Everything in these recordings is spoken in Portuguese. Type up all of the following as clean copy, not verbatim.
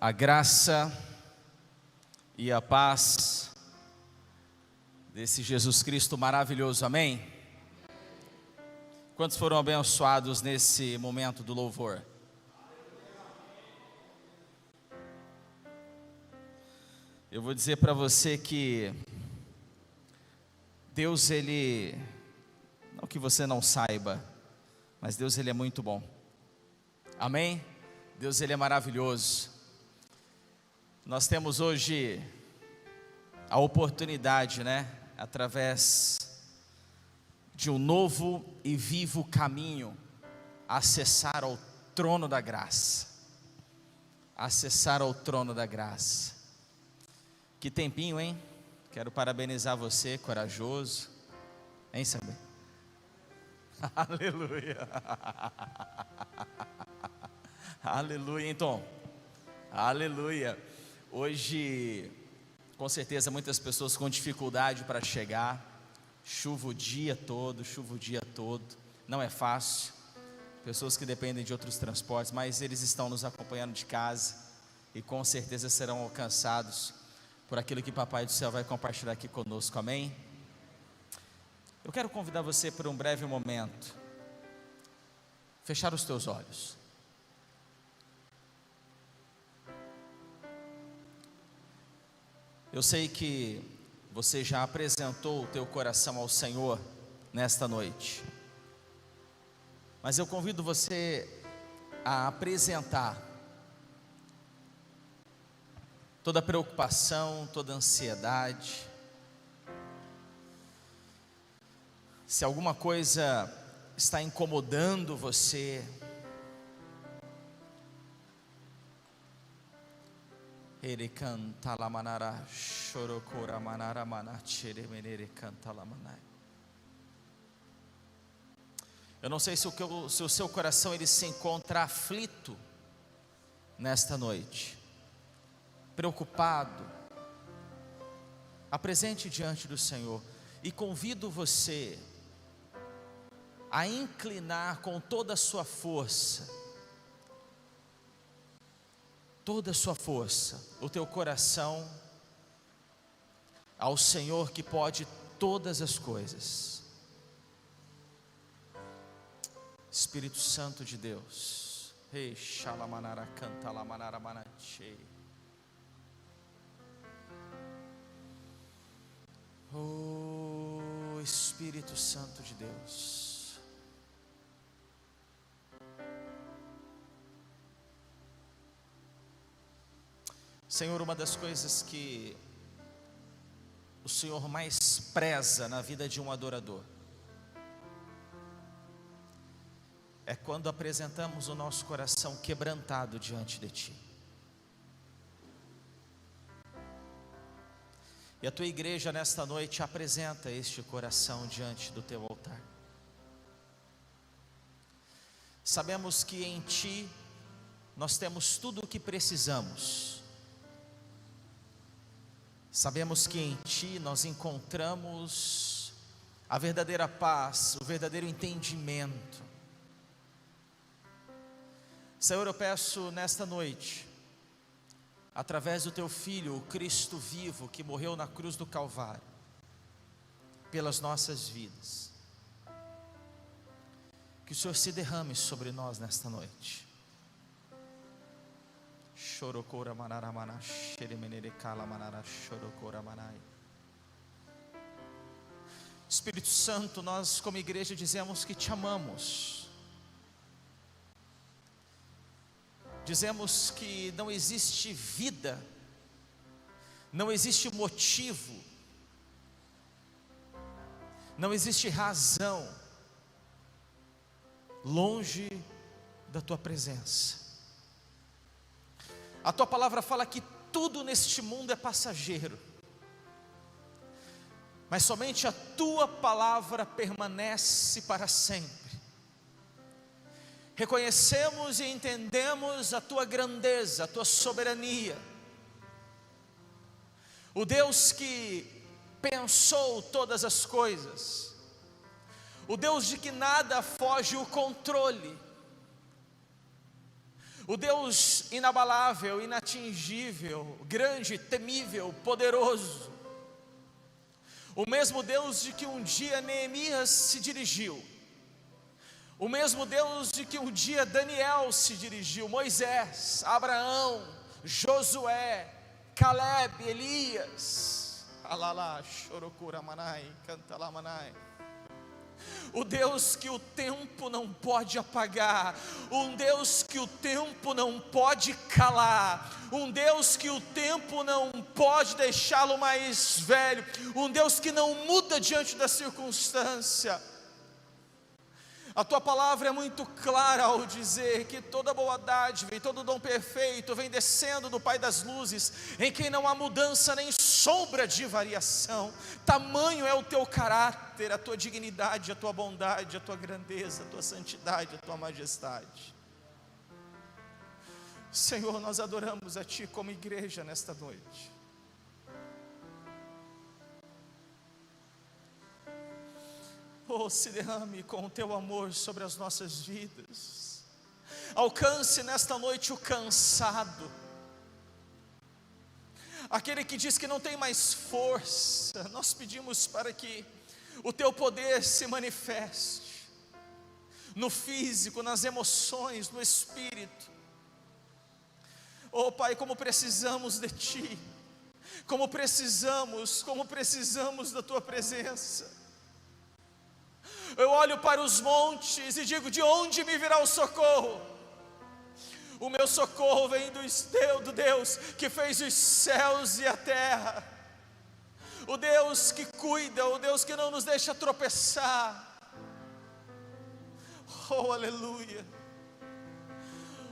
A graça e a paz desse Jesus Cristo maravilhoso, amém? Quantos foram abençoados nesse momento do louvor? Eu vou dizer para você que Deus, Ele, não que você não saiba, mas Deus, Ele é muito bom, amém? Deus, Ele é maravilhoso. Nós temos hoje a oportunidade, através de um novo e vivo caminho, acessar ao trono da graça. Acessar ao trono da graça. Que tempinho, hein? Quero parabenizar você, corajoso. Hein, Samir? Aleluia. Aleluia, então. Aleluia. Hoje, com certeza, muitas pessoas com dificuldade para chegar. Chuva o dia todo, não é fácil. Pessoas que dependem de outros transportes, mas eles estão nos acompanhando de casa e com certeza serão alcançados por aquilo que Papai do Céu vai compartilhar aqui conosco, amém? Eu quero convidar você por um breve momento, fechar os teus olhos. Eu sei que você já apresentou o teu coração ao Senhor nesta noite, mas eu convido você a apresentar toda preocupação, toda ansiedade. Se alguma coisa está incomodando você, ele canta la manara chorocora manara manachere menere canta la manai. Eu não sei se o seu coração ele se encontra aflito nesta noite, preocupado. Apresente diante do Senhor e convido você a inclinar com toda a sua força, o teu coração ao Senhor que pode todas as coisas. Espírito Santo de Deus, Rei Shalamanara canta la manara manache. Oh Espírito Santo de Deus, Senhor, uma das coisas que o Senhor mais preza na vida de um adorador é quando apresentamos o nosso coração quebrantado diante de Ti. E a Tua igreja nesta noite apresenta este coração diante do Teu altar. Sabemos que em Ti nós temos tudo o que precisamos. Sabemos que em Ti nós encontramos a verdadeira paz, o verdadeiro entendimento. Senhor, eu peço nesta noite, através do Teu Filho, o Cristo vivo, que morreu na cruz do Calvário, pelas nossas vidas, que o Senhor se derrame sobre nós nesta noite. Chorocora manara manachere menere cala manara chorocora manai. Espírito Santo, nós como igreja dizemos que Te amamos. Dizemos que não existe vida, não existe motivo, não existe razão longe da Tua presença. A Tua palavra fala que tudo neste mundo é passageiro, mas somente a Tua palavra permanece para sempre. Reconhecemos e entendemos a Tua grandeza, a Tua soberania, o Deus que pensou todas as coisas, o Deus de que nada foge o controle, o Deus inabalável, inatingível, grande, temível, poderoso, o mesmo Deus de que um dia Neemias se dirigiu, o mesmo Deus de que um dia Daniel se dirigiu, Moisés, Abraão, Josué, Caleb, Elias, alalá, chorocura manai, canta lá manai. O Deus que o tempo não pode apagar, um Deus que o tempo não pode calar, um Deus que o tempo não pode deixá-lo mais velho, um Deus que não muda diante da circunstância. A tua palavra é muito clara ao dizer que toda boa dádiva e todo dom perfeito vem descendo do Pai das luzes, em quem não há mudança nem sombra de variação. Tamanho é o teu caráter, a tua dignidade, a tua bondade, a tua grandeza, a tua santidade, a tua majestade. Senhor, nós adoramos a Ti como igreja nesta noite. Oh, se derrame com o Teu amor sobre as nossas vidas. Alcance nesta noite o cansado, aquele que diz que não tem mais força. Nós pedimos para que o Teu poder se manifeste no físico, nas emoções, no espírito. Oh Pai, como precisamos de Ti, como precisamos da Tua presença. Eu olho para os montes e digo: de onde me virá o socorro? O meu socorro vem do Deus que fez os céus e a terra, o Deus que cuida, o Deus que não nos deixa tropeçar. Oh, aleluia!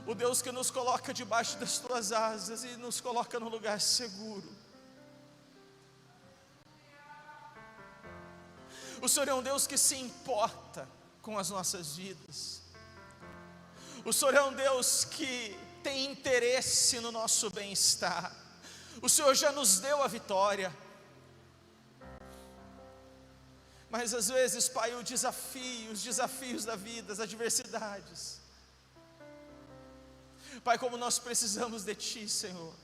O Deus que nos coloca debaixo das Tuas asas e nos coloca num lugar seguro. O Senhor é um Deus que se importa com as nossas vidas. O Senhor é um Deus que tem interesse no nosso bem-estar. O Senhor já nos deu a vitória. Mas às vezes, Pai, os desafios da vida, as adversidades. Pai, como nós precisamos de Ti, Senhor.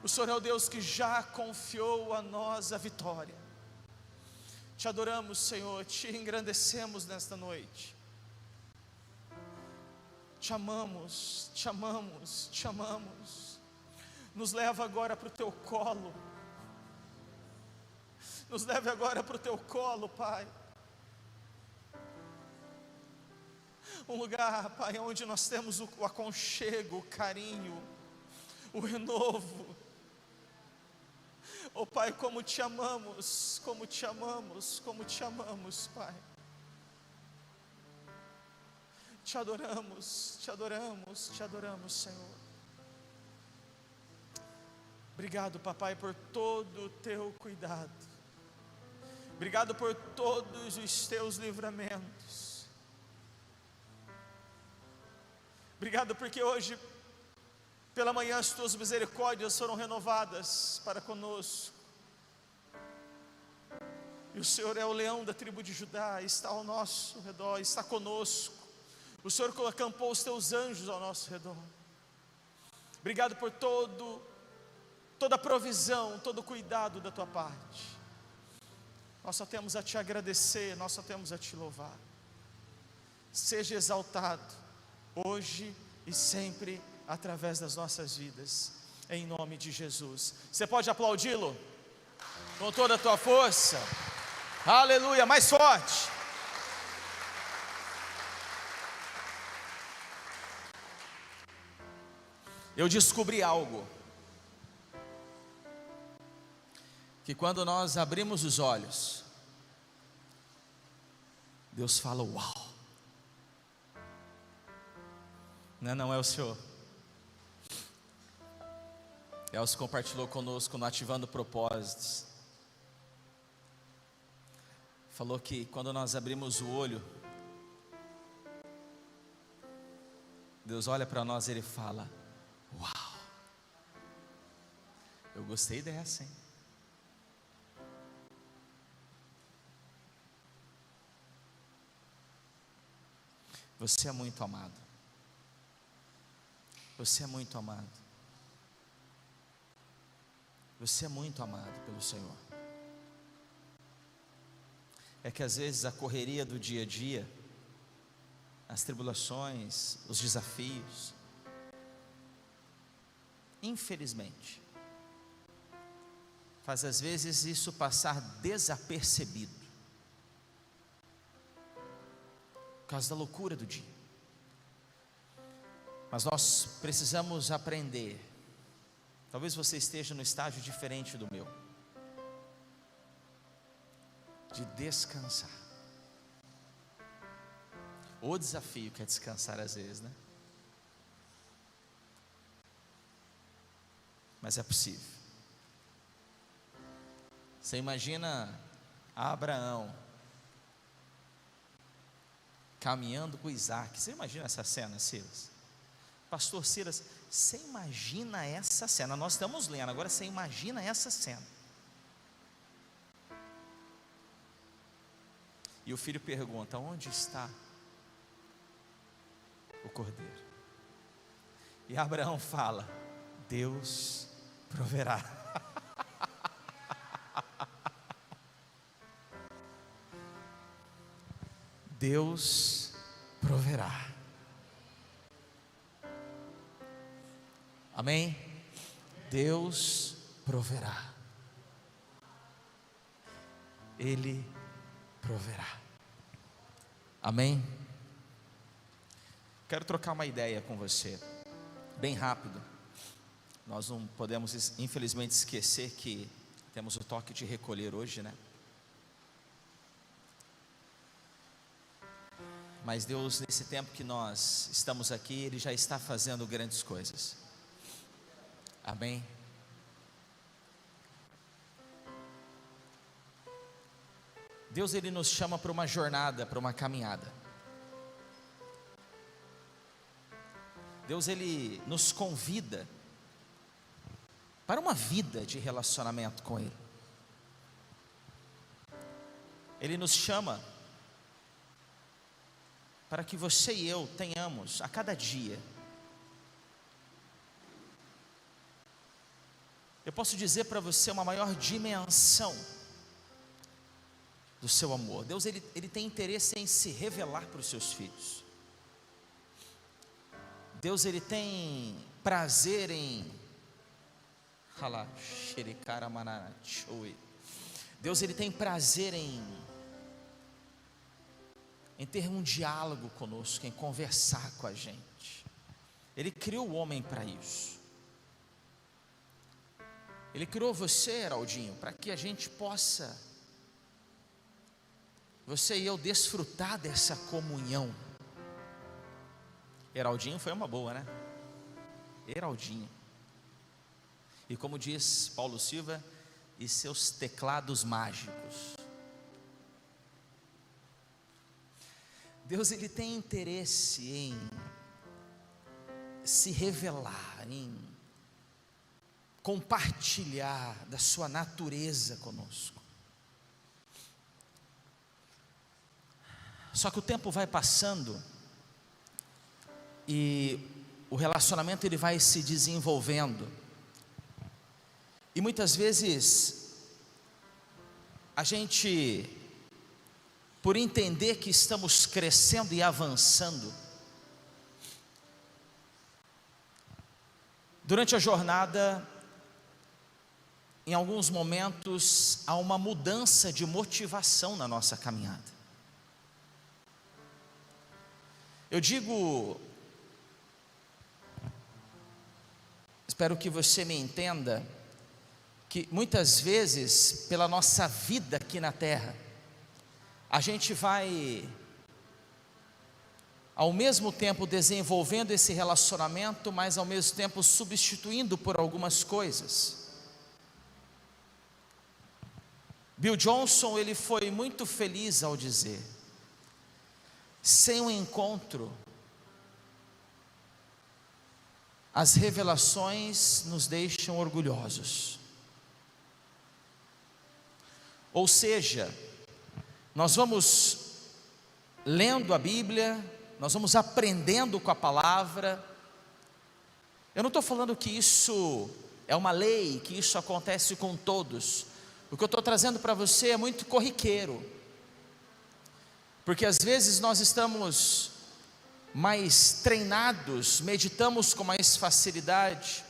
O Senhor é o Deus que já confiou a nós a vitória. Te adoramos, Senhor, Te engrandecemos nesta noite. Te amamos, Te amamos, Te amamos. Nos leva agora para o Teu colo. Nos leve agora para o Teu colo, Pai. Um lugar, Pai, onde nós temos o aconchego, o carinho, o renovo. Oh Pai, como Te amamos, como Te amamos, como Te amamos, Pai. Te adoramos, Te adoramos, Te adoramos, Senhor. Obrigado, Papai, por todo o Teu cuidado. Obrigado por todos os Teus livramentos. Obrigado porque hoje pela manhã as Tuas misericórdias foram renovadas para conosco. E o Senhor é o leão da tribo de Judá, está ao nosso redor, está conosco. O Senhor acampou os Teus anjos ao nosso redor. Obrigado por toda a provisão, todo o cuidado da Tua parte. Nós só temos a Te agradecer, nós só temos a Te louvar. Seja exaltado, hoje e sempre, através das nossas vidas, em nome de Jesus. Você pode aplaudi-lo com toda a tua força? Aleluia, mais forte. Eu descobri algo, que quando nós abrimos os olhos, Deus fala: uau. Não é o Senhor. Elcio compartilhou conosco no Ativando Propósitos. Falou que quando nós abrimos o olho, Deus olha para nós e Ele fala: uau, eu gostei dessa, hein? Você é muito amado. Você é muito amado. Você é muito amado pelo Senhor. É que às vezes a correria do dia a dia, as tribulações, os desafios, infelizmente, faz às vezes isso passar desapercebido, por causa da loucura do dia. Mas nós precisamos aprender. Talvez você esteja no estágio diferente do meu, de descansar. O desafio que é descansar às vezes, né? Mas é possível. Você imagina Abraão caminhando com Isaac. Você imagina essa cena, Silas? Pastor Silas, você imagina essa cena? Nós estamos lendo, agora você imagina essa cena. E o filho pergunta: onde está o cordeiro? E Abraão fala: Deus proverá. Deus proverá. Amém? Deus proverá. Ele proverá. Amém? Quero trocar uma ideia com você, bem rápido. Nós não podemos, infelizmente, esquecer que temos o toque de recolher hoje, né? Mas Deus, nesse tempo que nós estamos aqui, Ele já está fazendo grandes coisas. Amém? Deus, Ele nos chama para uma jornada, para uma caminhada. Deus, Ele nos convida para uma vida de relacionamento com Ele. Ele nos chama para que você e eu tenhamos a cada dia, eu posso dizer para você, uma maior dimensão do seu amor. Deus, Ele tem interesse em se revelar para os seus filhos. Deus, Ele tem prazer em Deus, Ele tem prazer em ter um diálogo conosco, em conversar com a gente. Ele criou o homem para isso. Ele criou você, Heraldinho, para que a gente possa, você e eu, desfrutar dessa comunhão. Heraldinho foi uma boa, né? Heraldinho. E como diz Paulo Silva, e seus teclados mágicos. Deus, Ele tem interesse em se revelar, em compartilhar da sua natureza conosco. Só que o tempo vai passando e o relacionamento ele vai se desenvolvendo. E muitas vezes a gente, por entender que estamos crescendo e avançando, durante a jornada, em alguns momentos, há uma mudança de motivação na nossa caminhada. Eu digo, espero que você me entenda, que muitas vezes, pela nossa vida aqui na terra, a gente vai, ao mesmo tempo, desenvolvendo esse relacionamento, mas ao mesmo tempo substituindo por algumas coisas. Bill Johnson, ele foi muito feliz ao dizer: sem um encontro, as revelações nos deixam orgulhosos. Ou seja, nós vamos lendo a Bíblia, nós vamos aprendendo com a palavra, Eu não estou falando que isso é uma lei, que isso acontece com todos. O que eu estou trazendo para você é muito corriqueiro, porque às vezes nós estamos mais treinados, meditamos com mais facilidade,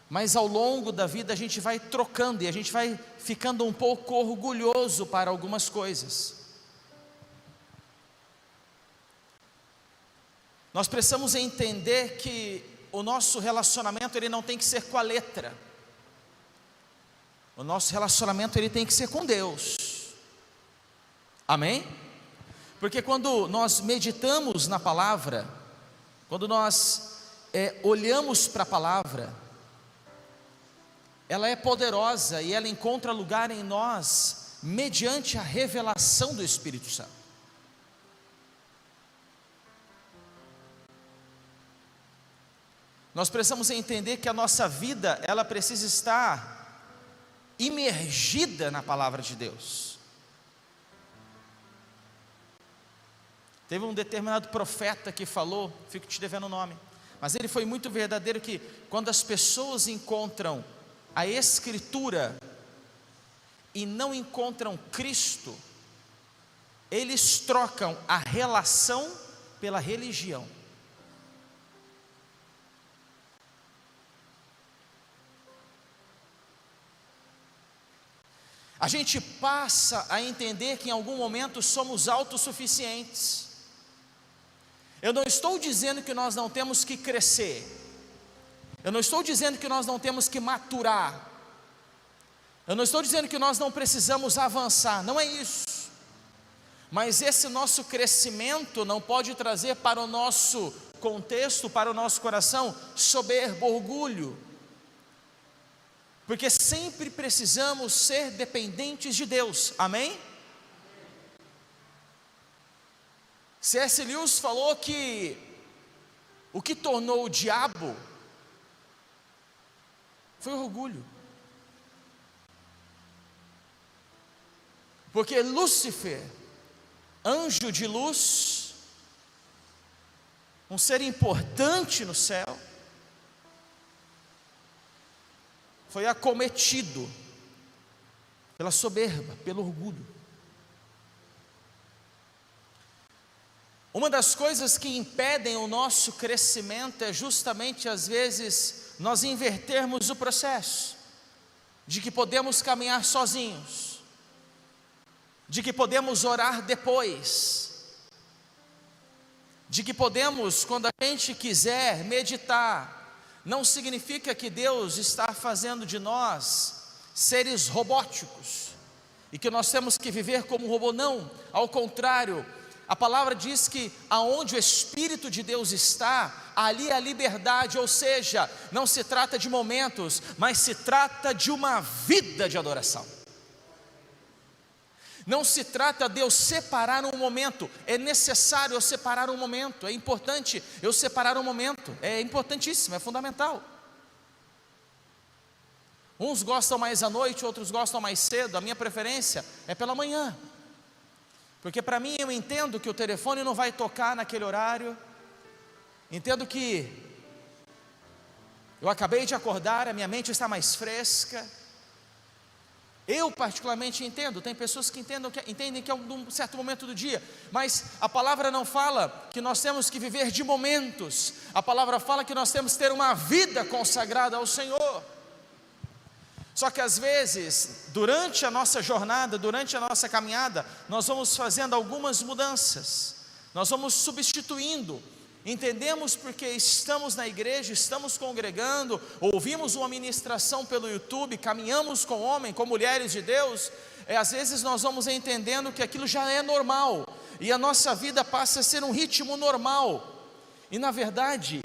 mas ao longo da vida a gente vai trocando e a gente vai ficando um pouco orgulhoso para algumas coisas. Nós precisamos entender que o nosso relacionamento ele não tem que ser com a letra. O nosso relacionamento ele tem que ser com Deus. Amém? Porque quando nós meditamos na palavra, quando nós olhamos para a palavra, ela é poderosa e ela encontra lugar em nós mediante a revelação do Espírito Santo. Nós precisamos entender que a nossa vida, ela precisa estar imergida na palavra de Deus. Teve um determinado profeta que falou, fico te devendo o nome, mas ele foi muito verdadeiro, que quando as pessoas encontram a Escritura e não encontram Cristo, eles trocam a relação pela religião. A gente passa a entender que em algum momento somos autossuficientes. Eu não estou dizendo que nós não temos que crescer, eu não estou dizendo que nós não temos que maturar, eu não estou dizendo que nós não precisamos avançar, não é isso. Mas esse nosso crescimento não pode trazer para o nosso contexto, para o nosso coração, soberba, orgulho, porque sempre precisamos ser dependentes de Deus, amém? C.S. Lewis falou que o que tornou o diabo foi o orgulho, porque Lúcifer, anjo de luz, um ser importante no céu, foi acometido pela soberba, pelo orgulho. Uma das coisas que impedem o nosso crescimento é justamente, às vezes, nós invertermos o processo, de que podemos caminhar sozinhos, de que podemos orar depois, de que podemos, quando a gente quiser, meditar. Não significa que Deus está fazendo de nós seres robóticos e que nós temos que viver como um robô, não, ao contrário. A palavra diz que aonde o Espírito de Deus está, ali a liberdade, ou seja, não se trata de momentos, mas se trata de uma vida de adoração. Não se trata de eu separar um momento, é necessário eu separar um momento, é importante eu separar um momento, é importantíssimo, é fundamental. Uns gostam mais à noite, outros gostam mais cedo, a minha preferência é pela manhã, porque para mim eu entendo que o telefone não vai tocar naquele horário, entendo que eu acabei de acordar, a minha mente está mais fresca. Eu particularmente entendo, tem pessoas que entendem que é um certo momento do dia, mas a palavra não fala que nós temos que viver de momentos, a palavra fala que nós temos que ter uma vida consagrada ao Senhor. Só que às vezes, durante a nossa jornada, durante a nossa caminhada, nós vamos fazendo algumas mudanças, nós vamos substituindo. Entendemos porque estamos na igreja, estamos congregando, ouvimos uma ministração pelo YouTube, caminhamos com homens, com mulheres de Deus, às vezes nós vamos entendendo que aquilo já é normal, e a nossa vida passa a ser um ritmo normal, e na verdade,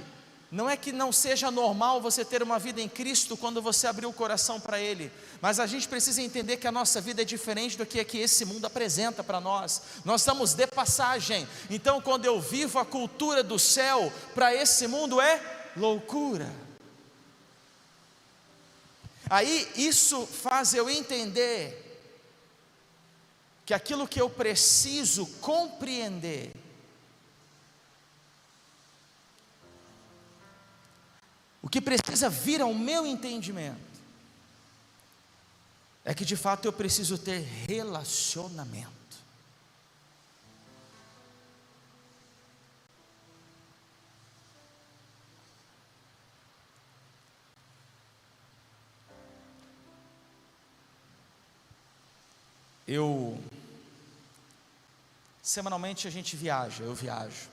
não é que não seja normal você ter uma vida em Cristo quando você abrir o coração para Ele, mas a gente precisa entender que a nossa vida é diferente do que esse mundo apresenta para nós. Nós estamos de passagem, então quando eu vivo a cultura do céu, para esse mundo é loucura. Aí isso faz eu entender que aquilo que eu preciso compreender, que precisa vir ao meu entendimento é que de fato eu preciso ter relacionamento. Semanalmente a gente viaja, eu viajo.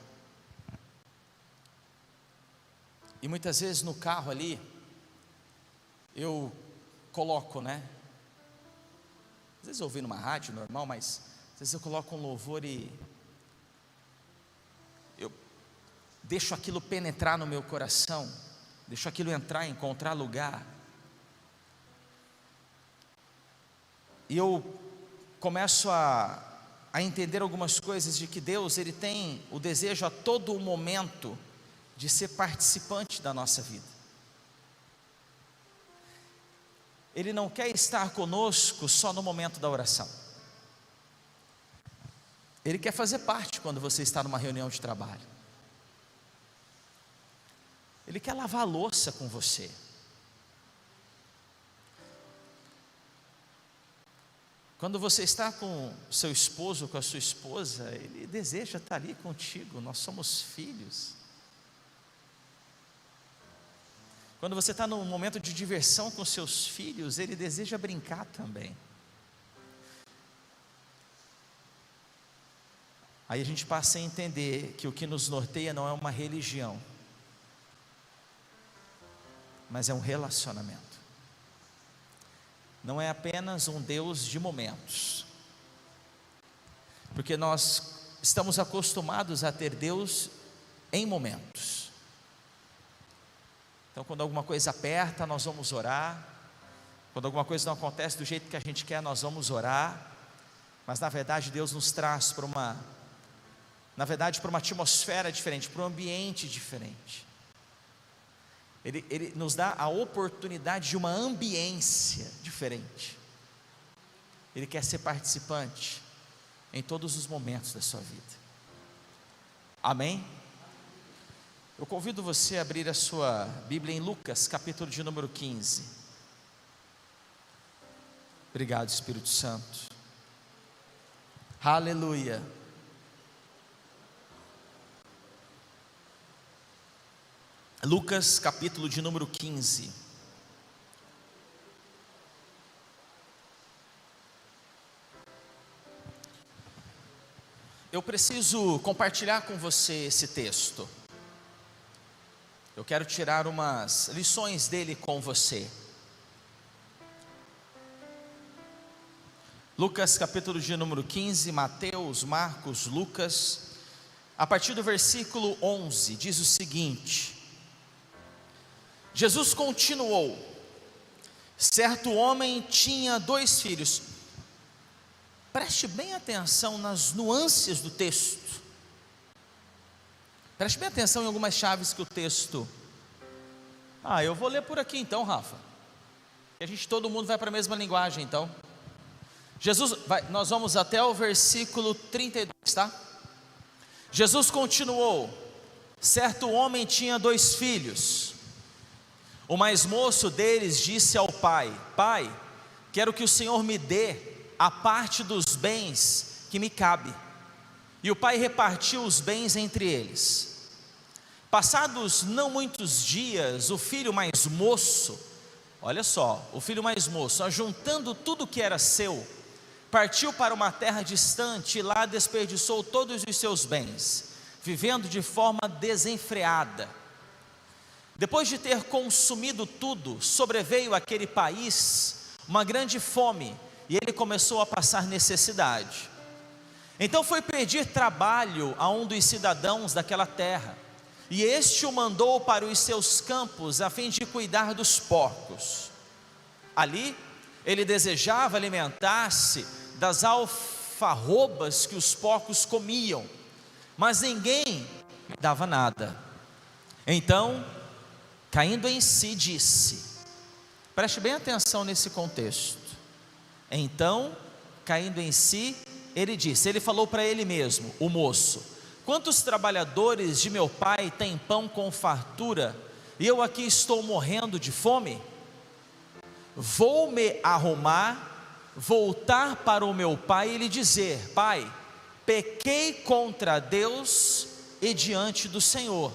E muitas vezes no carro ali, eu coloco, né? Às vezes eu ouvi numa rádio normal, mas às vezes eu coloco um louvor e eu deixo aquilo penetrar no meu coração, deixo aquilo entrar, encontrar lugar. E eu começo a entender algumas coisas de que Deus, Ele tem o desejo a todo momento de ser participante da nossa vida. Ele não quer estar conosco só no momento da oração. Ele quer fazer parte quando você está numa reunião de trabalho. Ele quer lavar a louça com você. Quando você está com seu esposo, com a sua esposa, ele deseja estar ali contigo, nós somos filhos. Quando você está num momento de diversão com seus filhos, ele deseja brincar também. Aí a gente passa a entender que o que nos norteia não é uma religião, mas é um relacionamento. Não é apenas um Deus de momentos, porque nós estamos acostumados a ter Deus em momentos. Então quando alguma coisa aperta, nós vamos orar. Quando alguma coisa não acontece do jeito que a gente quer, nós vamos orar. Mas na verdade Deus nos traz para uma atmosfera diferente, para um ambiente diferente. Ele nos dá a oportunidade de uma ambiência diferente. Ele quer ser participante em todos os momentos da sua vida. Amém? Eu convido você a abrir a sua Bíblia em Lucas, capítulo de número 15. Obrigado, Espírito Santo. Aleluia. Lucas, capítulo de número 15. Eu preciso compartilhar com você esse texto. Eu quero tirar umas lições dele com você. Lucas, capítulo de número 15, Mateus, Marcos, Lucas, a partir do versículo 11, diz o seguinte: Jesus continuou: certo homem tinha 2 filhos. Preste bem atenção nas nuances do texto. Preste bem atenção em algumas chaves que o texto... eu vou ler por aqui então, Rafa. Todo mundo vai para a mesma linguagem então. Nós vamos até o versículo 32, tá? Jesus continuou: certo homem tinha 2 filhos. O mais moço deles disse ao pai: Pai, quero que o Senhor me dê a parte dos bens que me cabe. E o pai repartiu os bens entre eles. Passados não muitos dias, o filho mais moço, olha só, o filho mais moço, ajuntando tudo que era seu, partiu para uma terra distante e lá desperdiçou todos os seus bens, vivendo de forma desenfreada. Depois de ter consumido tudo, sobreveio àquele país uma grande fome, e ele começou a passar necessidade. Então foi pedir trabalho a um dos cidadãos daquela terra, e este o mandou para os seus campos, a fim de cuidar dos porcos. Ali, ele desejava alimentar-se das alfarrobas que os porcos comiam, mas ninguém dava nada. Então, caindo em si, disse, preste bem atenção nesse contexto. Então, caindo em si, ele falou para ele mesmo, o moço: quantos trabalhadores de meu pai têm pão com fartura, e eu aqui estou morrendo de fome? Vou me arrumar, voltar para o meu pai e lhe dizer: pai, pequei contra Deus e diante do Senhor.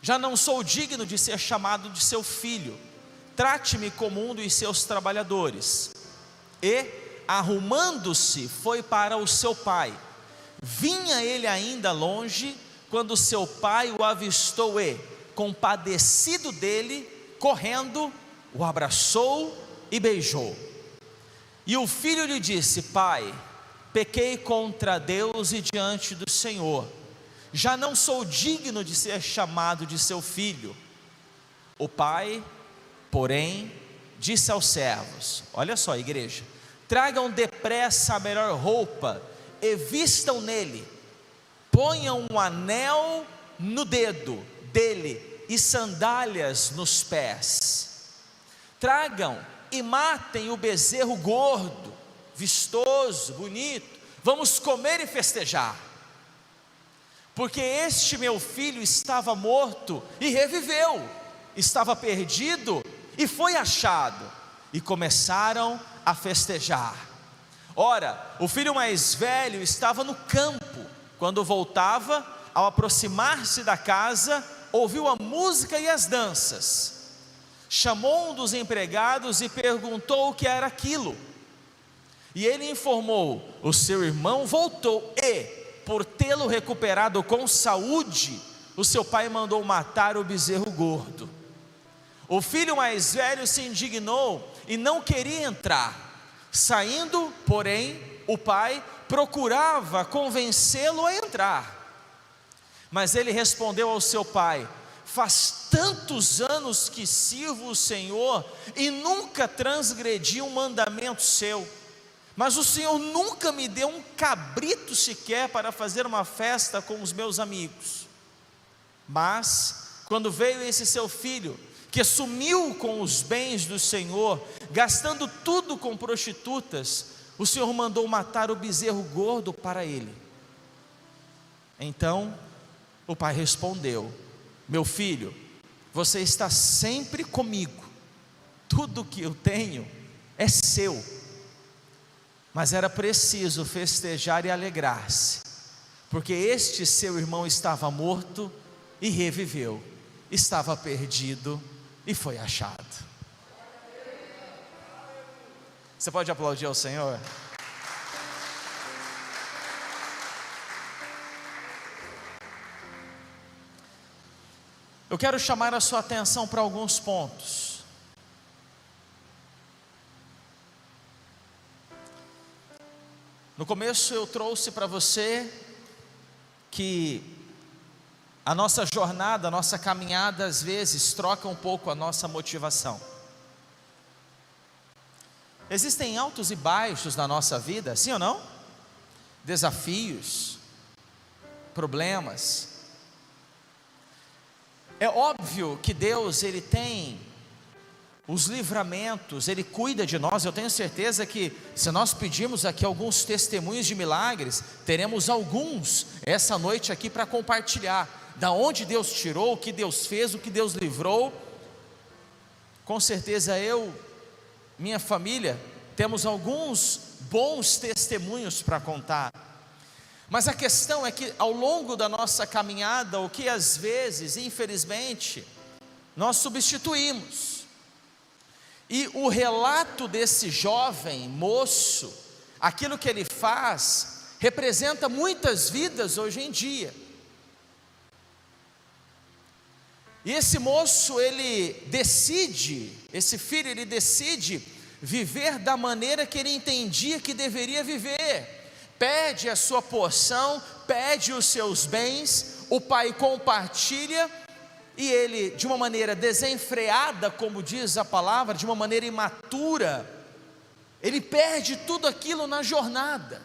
Já não sou digno de ser chamado de seu filho. Trate-me como um dos seus trabalhadores. E, arrumando-se, foi para o seu pai. Vinha ele ainda longe, quando seu pai o avistou e, compadecido dele, correndo, o abraçou e beijou. E o filho lhe disse: pai, pequei contra Deus e diante do Senhor. Já não sou digno de ser chamado de seu filho. O pai, porém, disse aos servos: olha só, igreja, tragam depressa a melhor roupa e vistam nele, ponham um anel no dedo dele e sandálias nos pés. Tragam e matem o bezerro gordo, vistoso, bonito. Vamos comer e festejar. Porque este meu filho estava morto e reviveu, estava perdido e foi achado. E começaram a festejar. Ora, o filho mais velho estava no campo. Quando voltava, ao aproximar-se da casa, ouviu a música e as danças. Chamou um dos empregados e perguntou o que era aquilo. E ele informou: o seu irmão voltou e, por tê-lo recuperado com saúde, o seu pai mandou matar o bezerro gordo. O filho mais velho se indignou e não queria entrar. Saindo, porém, o pai procurava convencê-lo a entrar. Mas ele respondeu ao seu pai: faz tantos anos que sirvo o Senhor e nunca transgredi um mandamento seu. Mas o Senhor nunca me deu um cabrito sequer para fazer uma festa com os meus amigos. Mas, quando veio esse seu filho, que sumiu com os bens do Senhor, gastando tudo com prostitutas, o Senhor mandou matar o bezerro gordo para ele. Então, o pai respondeu: meu filho, você está sempre comigo, tudo que eu tenho é seu. Mas era preciso festejar e alegrar-se, porque este seu irmão estava morto e reviveu, estava perdido e foi achado. Você pode aplaudir ao Senhor? Eu quero chamar a sua atenção para alguns pontos. No começo eu trouxe para você que a nossa jornada, a nossa caminhada às vezes troca um pouco a nossa motivação. Existem altos e baixos na nossa vida, sim ou não? Desafios, problemas. É óbvio que Deus, Ele tem os livramentos, Ele cuida de nós. Eu tenho certeza que se nós pedirmos aqui alguns testemunhos de milagres, teremos alguns essa noite aqui para compartilhar, da onde Deus tirou, o que Deus fez, o que Deus livrou. Com certeza eu, minha família, temos alguns bons testemunhos para contar. Mas a questão é que ao longo da nossa caminhada, o que às vezes, infelizmente, nós substituímos. E o relato desse jovem moço, aquilo que ele faz, representa muitas vidas hoje em dia. E esse moço, esse filho, ele decide viver da maneira que ele entendia que deveria viver. Pede a sua porção, pede os seus bens, o pai compartilha, e ele, de uma maneira desenfreada, como diz a palavra, de uma maneira imatura, ele perde tudo aquilo na jornada.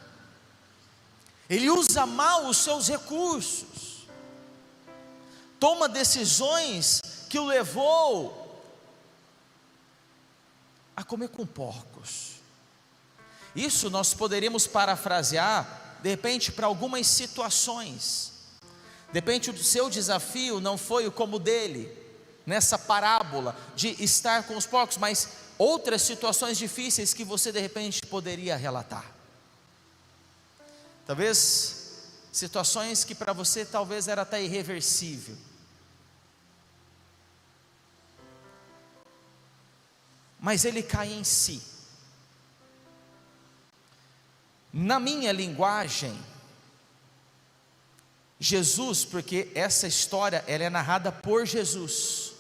Ele usa mal os seus recursos, toma decisões que o levou a comer com porcos. Isso nós poderíamos parafrasear, de repente, para algumas situações. De repente o seu desafio não foi como o dele, nessa parábola de estar com os porcos, mas outras situações difíceis que você de repente poderia relatar. Talvez situações que para você talvez era até irreversível. Mas ele cai em si. Na minha linguagem, Jesus, porque essa história ela é narrada por Jesus,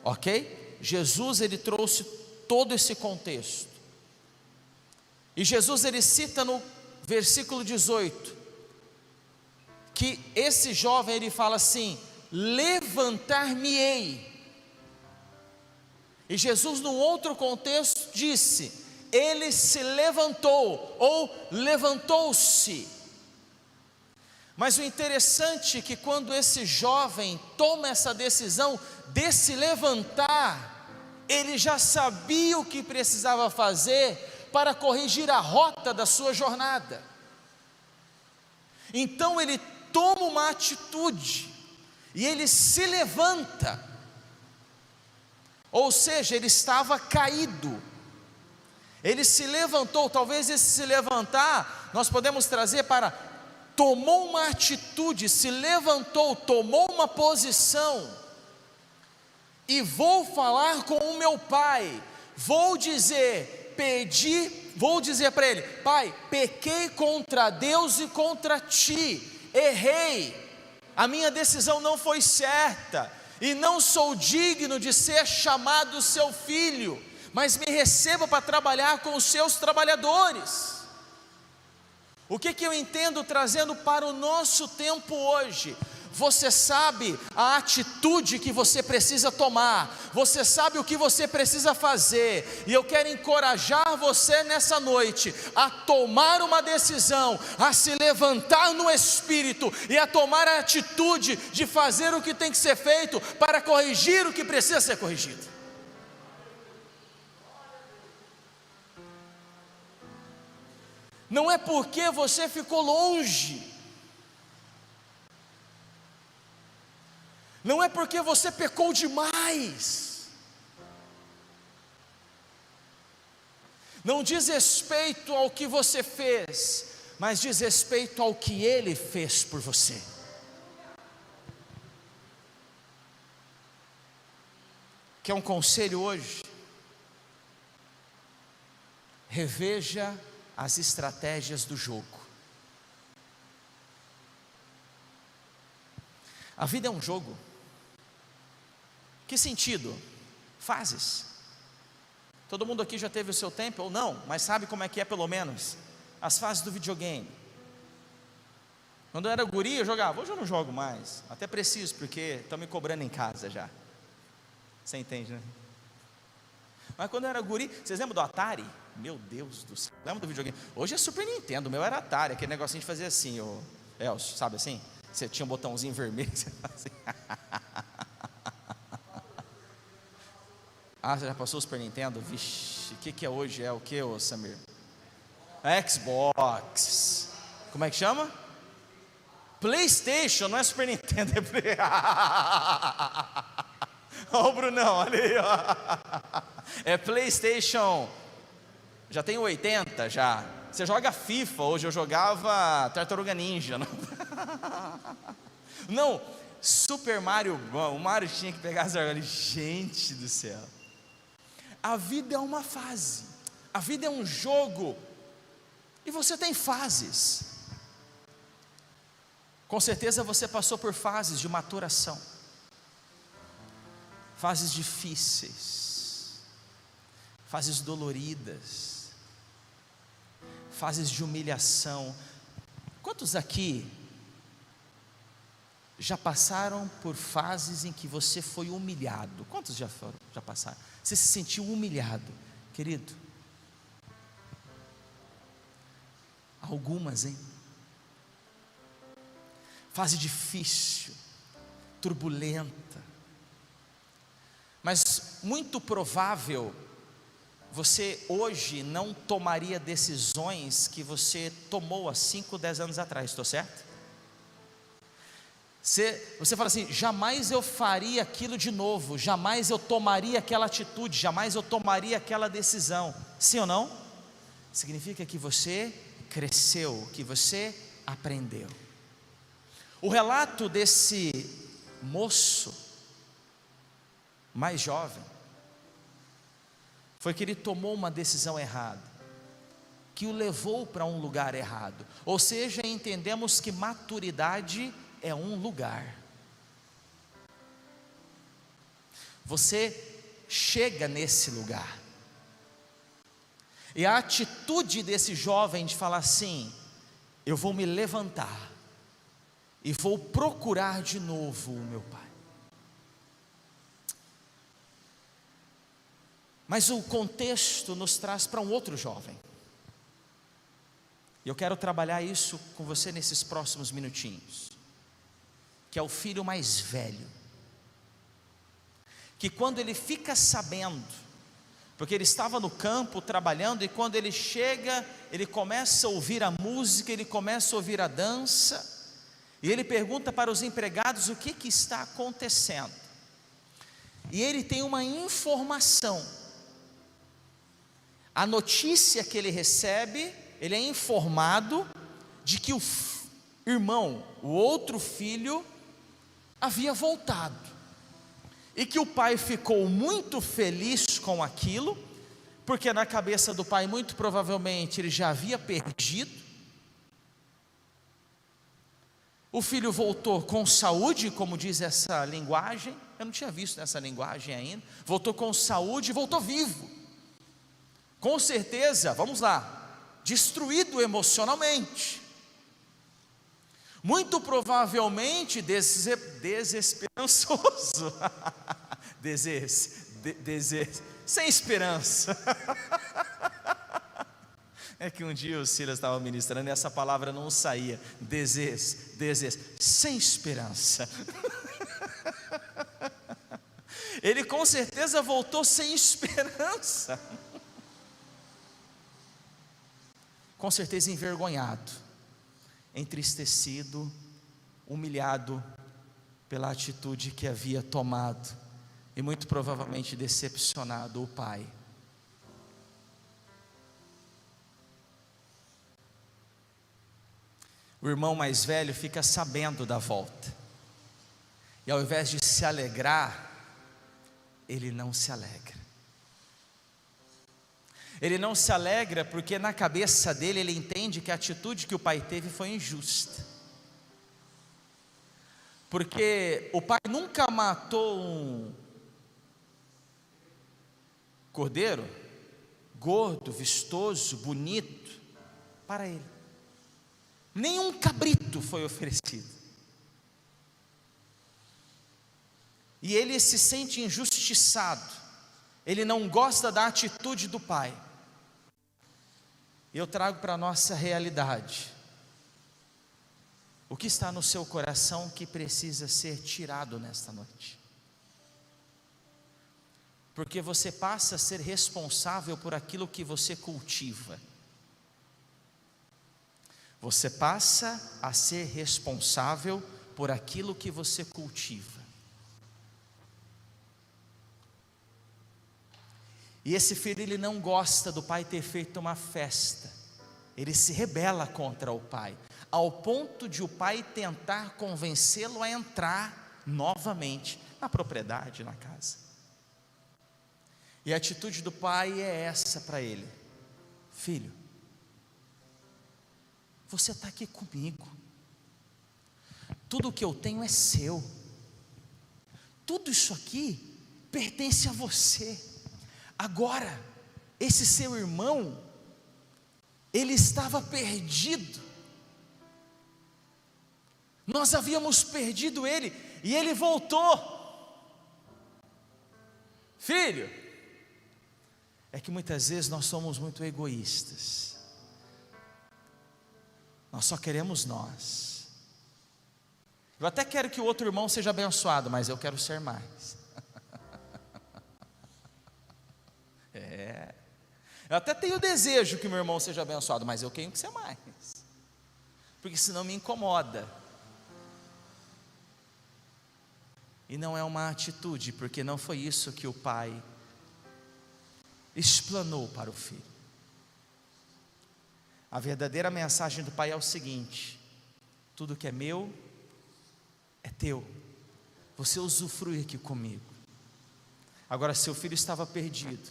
ok? Jesus ele trouxe todo esse contexto. E Jesus ele cita no versículo 18, que esse jovem ele fala assim: levantar-me-ei. E Jesus num outro contexto disse: ele se levantou, ou levantou-se. Mas o interessante é que quando esse jovem toma essa decisão de se levantar, ele já sabia o que precisava fazer para corrigir a rota da sua jornada. Então ele toma uma atitude, e ele se levanta, ou seja, ele estava caído, ele se levantou. Talvez esse se levantar, nós podemos trazer para, tomou uma atitude, se levantou, tomou uma posição, e vou falar com o meu pai, vou dizer para ele: pai, pequei contra Deus e contra ti, errei, a minha decisão não foi certa, e não sou digno de ser chamado seu filho, mas me receba para trabalhar com os seus trabalhadores. O que eu entendo trazendo para o nosso tempo hoje? Você sabe a atitude que você precisa tomar, você sabe o que você precisa fazer, e eu quero encorajar você nessa noite a tomar uma decisão, a se levantar no Espírito e a tomar a atitude de fazer o que tem que ser feito para corrigir o que precisa ser corrigido. Não é porque você ficou longe, não é porque você pecou demais, não diz respeito ao que você fez, mas diz respeito ao que Ele fez por você. Quer um conselho hoje? Reveja as estratégias do jogo. A vida é um jogo. Que sentido? Fases. Todo mundo aqui já teve o seu tempo, ou não, mas sabe como é que é pelo menos? As fases do videogame. Quando eu era guri eu jogava, hoje eu não jogo mais, até preciso, porque estão me cobrando em casa já. Você entende, né? Mas quando eu era guri, vocês lembram do Atari? Meu Deus do céu, lembra do videogame? Hoje é Super Nintendo, o meu era Atari, aquele negocinho de fazer assim, o Elcio, sabe assim? Você tinha um botãozinho vermelho, você fazia assim. Ah, você já passou o Super Nintendo? Vixe, o que é hoje? É o que, ô Samir? Xbox. Como é que chama? PlayStation, não é Super Nintendo, é Play... Ó o Brunão, olha aí, ó. É PlayStation. Já tem 80 já. Você joga FIFA, hoje eu jogava Tartaruga Ninja. Não, não, Super Mario, o Mario tinha que pegar as argolas. Gente do céu. A vida é uma fase, a vida é um jogo, e você tem fases. Com certeza você passou por fases de maturação, fases difíceis, fases doloridas, fases de humilhação. Quantos aqui já passaram por fases em que você foi humilhado? Quantos já passaram? Você se sentiu humilhado, querido? Algumas, hein? Fase difícil, turbulenta, mas muito provável você hoje não tomaria decisões que você tomou há 5, 10 anos atrás, estou certo? Você fala assim: jamais eu faria aquilo de novo, jamais eu tomaria aquela atitude, jamais eu tomaria aquela decisão. Sim ou não? Significa que você cresceu, que você aprendeu. O relato desse moço mais jovem foi que ele tomou uma decisão errada, que o levou para um lugar errado. Ou seja, entendemos que maturidade é um lugar. Você chega nesse lugar, e a atitude desse jovem de falar assim: eu vou me levantar e vou procurar de novo o meu pai. Mas o contexto nos traz para um outro jovem, e eu quero trabalhar isso com você nesses próximos minutinhos, que é o filho mais velho, que quando ele fica sabendo, porque ele estava no campo trabalhando, e quando ele chega, ele começa a ouvir a música, ele começa a ouvir a dança, e ele pergunta para os empregados o que está acontecendo, e ele tem uma informação. A notícia que ele recebe, ele é informado de que o irmão, o outro filho, havia voltado, e que o pai ficou muito feliz com aquilo, porque na cabeça do pai muito provavelmente ele já havia perdido. O filho voltou com saúde, como diz essa linguagem, eu não tinha visto essa linguagem ainda. Voltou com saúde, voltou vivo, com certeza, vamos lá, destruído emocionalmente, muito provavelmente desesperançoso, sem esperança. É que um dia o Silas estava ministrando e essa palavra não saía, sem esperança. Ele com certeza voltou sem esperança, com certeza envergonhado, entristecido, humilhado pela atitude que havia tomado, e muito provavelmente decepcionado o pai. O irmão mais velho fica sabendo da volta, e ao invés de se alegrar, ele não se alegra. Ele não se alegra porque na cabeça dele ele entende que a atitude que o pai teve foi injusta, porque o pai nunca matou um cordeiro gordo, vistoso, bonito para ele, nenhum cabrito foi oferecido, e ele se sente injustiçado, ele não gosta da atitude do pai. E eu trago para a nossa realidade, o que está no seu coração que precisa ser tirado nesta noite, porque você passa a ser responsável por aquilo que você cultiva. Você passa a ser responsável por aquilo que você cultiva. E esse filho, ele não gosta do pai ter feito uma festa, ele se rebela contra o pai, ao ponto de o pai tentar convencê-lo a entrar novamente na propriedade, na casa. E a atitude do pai é essa para ele: filho, você está aqui comigo, tudo o que eu tenho é seu, tudo isso aqui pertence a você. Agora, esse seu irmão, ele estava perdido, nós havíamos perdido ele, e ele voltou. Filho, é que muitas vezes nós somos muito egoístas, nós só queremos nós. Eu até quero que o outro irmão seja abençoado, mas eu quero ser mais. Eu até tenho desejo que meu irmão seja abençoado, mas eu tenho que ser mais, porque senão me incomoda. E não é uma atitude, porque não foi isso que o pai explanou para o filho. A verdadeira mensagem do pai é o seguinte: tudo que é meu é teu, você usufrui aqui comigo. Agora, seu filho estava perdido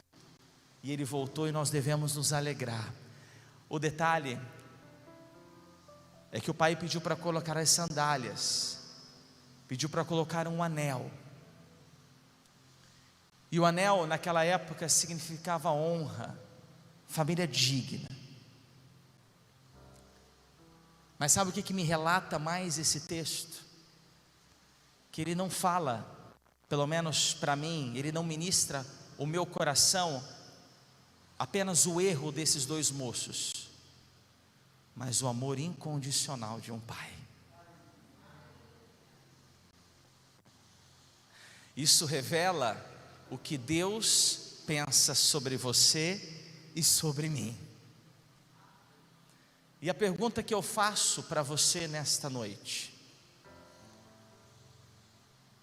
e ele voltou, e nós devemos nos alegrar. O detalhe é que o pai pediu para colocar as sandálias, pediu para colocar um anel. E o anel naquela época significava honra, família digna. Mas sabe o que me relata mais esse texto? Que ele não fala, pelo menos para mim, ele não ministra o meu coração apenas o erro desses dois moços, mas o amor incondicional de um pai. Isso revela o que Deus pensa sobre você e sobre mim. E a pergunta que eu faço para você nesta noite: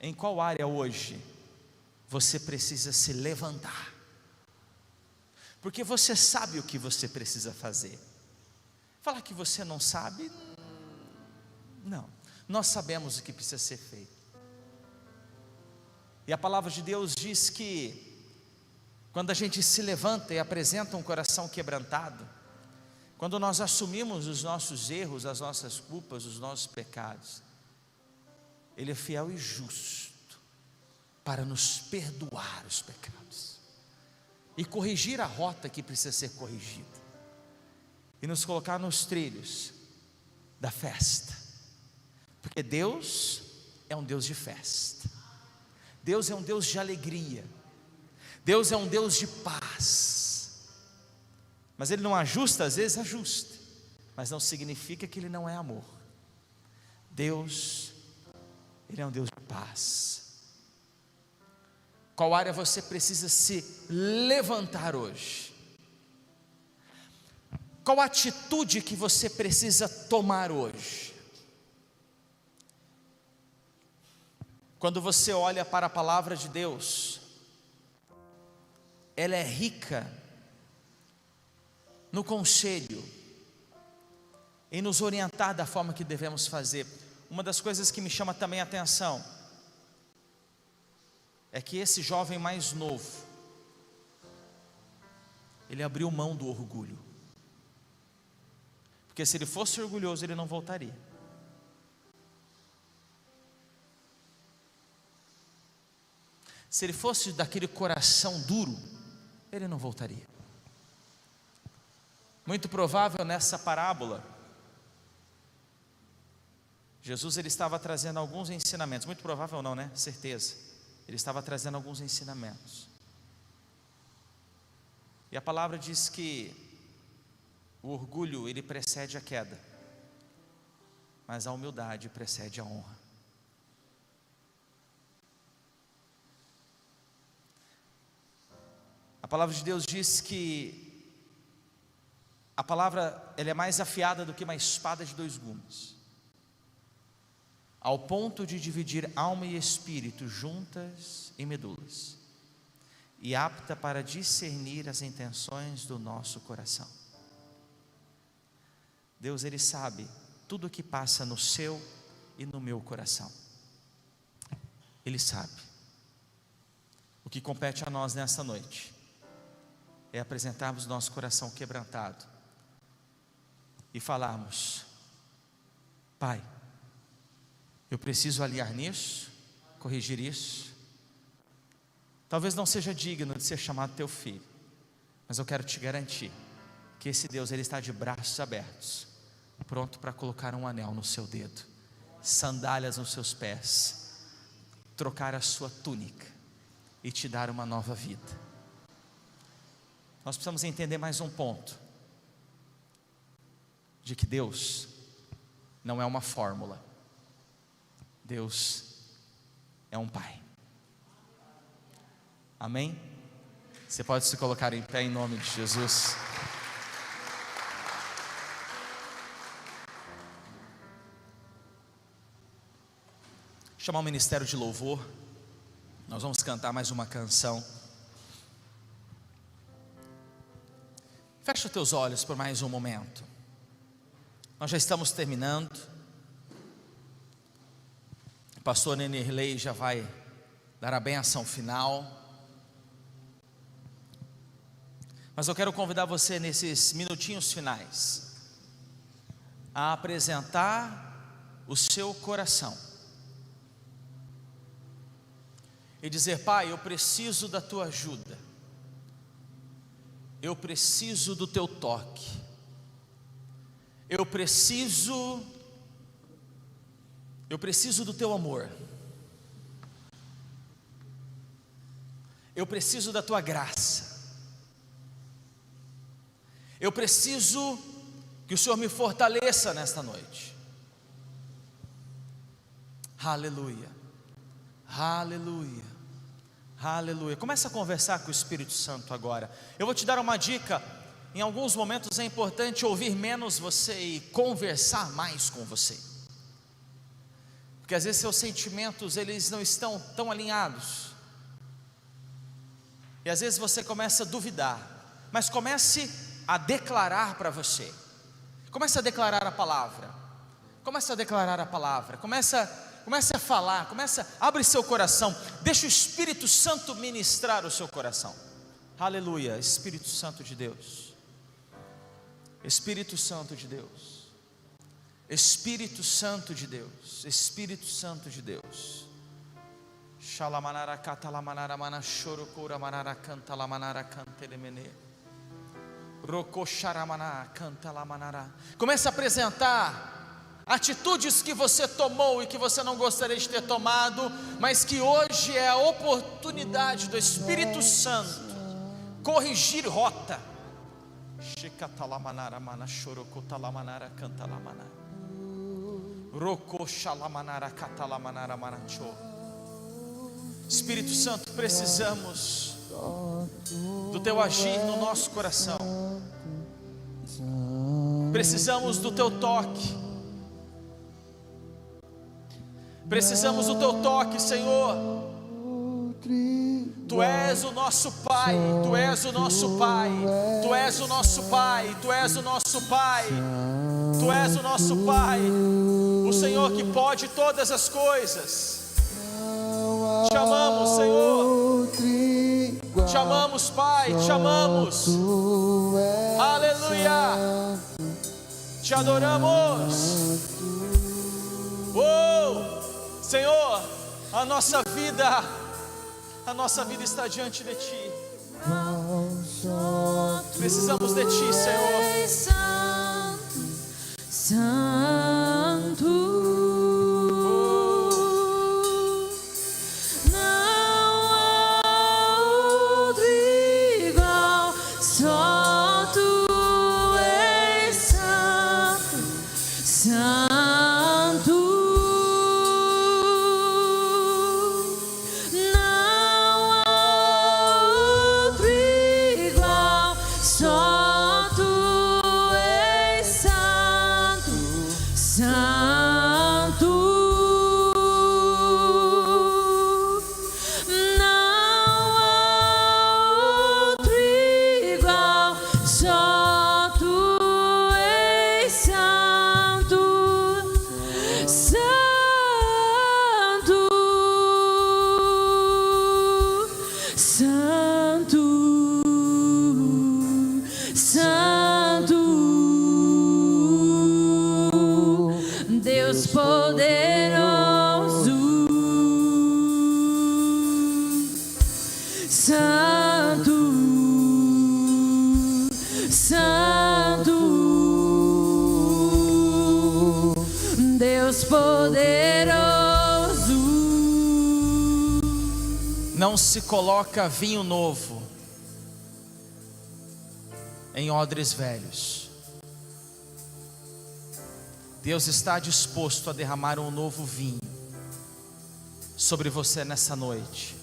em qual área hoje você precisa se levantar? Porque você sabe o que você precisa fazer. Falar que você não sabe, não. Nós sabemos o que precisa ser feito. E a palavra de Deus diz que quando a gente se levanta e apresenta um coração quebrantado, quando nós assumimos os nossos erros, as nossas culpas, os nossos pecados, Ele é fiel e justo para nos perdoar os pecados e corrigir a rota que precisa ser corrigida, e nos colocar nos trilhos da festa, porque Deus é um Deus de festa, Deus é um Deus de alegria, Deus é um Deus de paz. Mas Ele não ajusta, às vezes ajusta, mas não significa que Ele não é amor. Deus, Ele é um Deus de paz. Qual área você precisa se levantar hoje? Qual atitude que você precisa tomar hoje? Quando você olha para a palavra de Deus, ela é rica no conselho, em nos orientar da forma que devemos fazer. Uma das coisas que me chama também a atenção é que esse jovem mais novo, ele abriu mão do orgulho, porque se ele fosse orgulhoso, ele não voltaria. Se ele fosse daquele coração duro, ele não voltaria. Muito provável nessa parábola, Jesus ele estava trazendo alguns ensinamentos. Muito provável não, né? Certeza. Ele estava trazendo alguns ensinamentos. E a palavra diz que o orgulho ele precede a queda, mas a humildade precede a honra. A palavra de Deus diz que a palavra ela é mais afiada do que uma espada de dois gumes, ao ponto de dividir alma e espírito, juntas e medulas, e apta para discernir as intenções do nosso coração. Deus ele sabe tudo o que passa no seu e no meu coração. Ele sabe. O que compete a nós nessa noite é apresentarmos nosso coração quebrantado e falarmos: Pai, eu preciso alinhar nisso, corrigir isso. Talvez não seja digno de ser chamado teu filho, mas eu quero te garantir que esse Deus ele está de braços abertos, pronto para colocar um anel no seu dedo, sandálias nos seus pés, trocar a sua túnica e te dar uma nova vida. Nós precisamos entender mais um ponto, de que Deus não é uma fórmula, Deus é um Pai. Amém? Você pode se colocar em pé em nome de Jesus. Chamar o ministério de louvor. Nós vamos cantar mais uma canção. Fecha os teus olhos por mais um momento. Nós já estamos terminando. O pastor Nenirley já vai dar a bênção final. Mas eu quero convidar você nesses minutinhos finais a apresentar o seu coração e dizer: Pai, eu preciso da tua ajuda, eu preciso do teu toque, eu preciso do teu amor, eu preciso da tua graça, eu preciso que o Senhor me fortaleça nesta noite. Aleluia, aleluia, aleluia. Começa a conversar com o Espírito Santo agora. Eu vou te dar uma dica. Em alguns momentos é importante ouvir menos você e conversar mais com você, porque às vezes seus sentimentos, eles não estão tão alinhados, e às vezes você começa a duvidar. Mas comece a declarar para você. Comece a declarar a palavra. Comece a declarar a palavra. Comece a falar. Abre seu coração. Deixa o Espírito Santo ministrar o seu coração. Aleluia. Espírito Santo de Deus. Espírito Santo de Deus. Espírito Santo de Deus. Espírito Santo de Deus. Shalamanara katalamanara mana choro cura manara canta la manara cantelemene. Comece a apresentar atitudes que você tomou e que você não gostaria de ter tomado, mas que hoje é a oportunidade do Espírito Santo corrigir rota. Espírito Santo, precisamos do teu agir no nosso coração. Precisamos do teu toque. Precisamos do teu toque, Senhor. Tu és o nosso Pai, Tu és o nosso Pai, Tu és o nosso Pai, Tu és o nosso Pai, Tu és o nosso Pai, o Senhor que pode todas as coisas. Te amamos, Senhor. Te amamos, Pai, te amamos. Aleluia. Te adoramos. Oh, Senhor, a nossa vida está diante de Ti. Precisamos de Ti, Senhor. Santo. Não se coloca vinho novo em odres velhos. Deus está disposto a derramar um novo vinho sobre você nessa noite.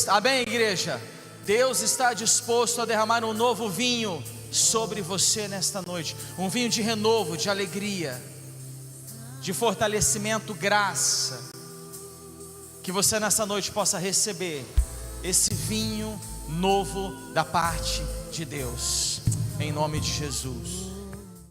Amém, igreja? Deus está disposto a derramar um novo vinho sobre você nesta noite. Um vinho de renovo, de alegria, de fortalecimento, graça, Que você nessa noite possa receber esse vinho novo da parte de Deus, em nome de Jesus.